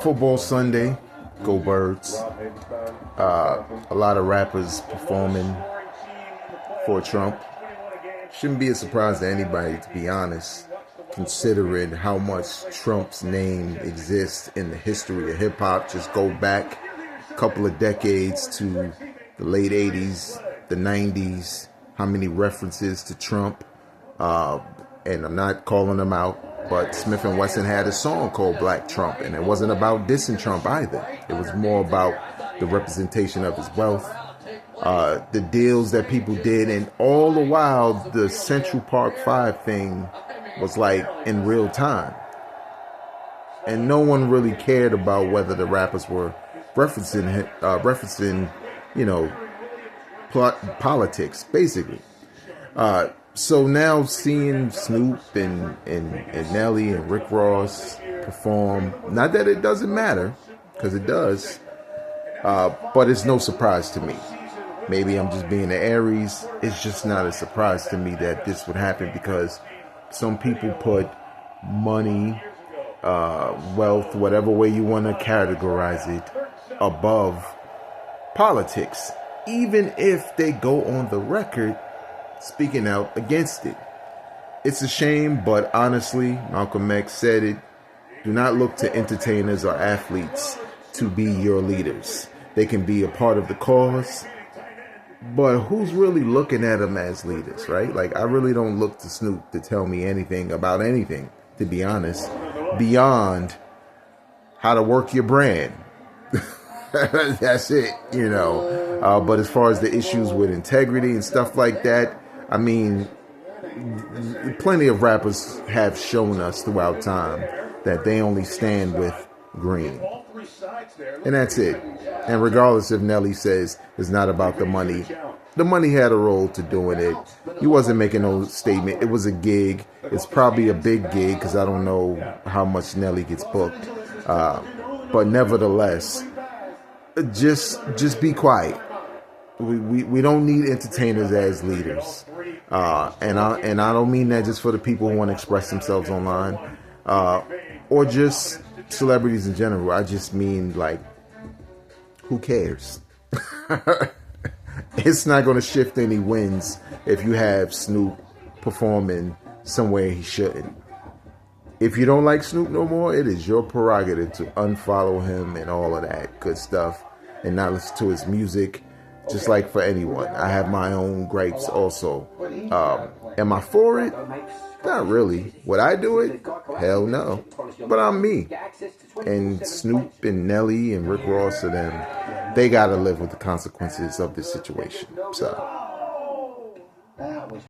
Football Sunday, go Birds. A lot of rappers performing for Trump. Shouldn't be a surprise to anybody, to be honest, considering how much Trump's name exists in the history of hip hop. Just go back a couple of decades to the late 80s, the 90s, how many references to Trump. And I'm not calling them out, but Smith and Wesson had a song called Black Trump, and it wasn't about dissing Trump either. It was more about the representation of his wealth, the deals that people did, and all the while the Central Park 5 thing was like in real time. And no one really cared about whether the rappers were referencing, politics, basically. So now seeing Snoop and Nelly and Rick Ross perform, not that it doesn't matter, because it does, but it's no surprise to me. Maybe I'm just being an Aries. It's just not a surprise to me that this would happen, because some people put money, wealth, whatever way you want to categorize it, above politics, even if they go on the record speaking out against it. It's a shame, but honestly, Malcolm X said it, do not look to entertainers or athletes to be your leaders. They can be a part of the cause, but who's really looking at them as leaders, right? Like, I really don't look to Snoop to tell me anything about anything, to be honest, beyond how to work your brand. That's it, but as far as the issues with integrity and stuff like that, I mean, plenty of rappers have shown us throughout time that they only stand with green. And that's it. And regardless if Nelly says it's not about the money had a role to doing it. He wasn't making no statement. It was a gig. It's probably a big gig, because I don't know how much Nelly gets booked. But nevertheless, just be quiet. We don't need entertainers as leaders, and I don't mean that just for the people who want to express themselves online, or just celebrities in general. I just mean, like, who cares? It's not going to shift any winds if you have Snoop performing somewhere he shouldn't. If you don't like Snoop no more, it is your prerogative to unfollow him and all of that good stuff and not listen to his music, just like for anyone. I have my own gripes also. Am I for it? Not really. Would I do it? Hell no. But I'm me. And Snoop and Nelly and Rick Ross and them, they got to live with the consequences of this situation. So